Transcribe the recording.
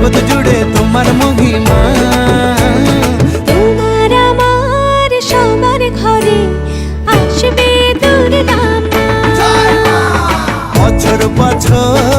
জগৎ জুড়ে তোমার মহিমা। তোমার আমার সবার ঘরে আসবে দুর্গা মা। বছর বছর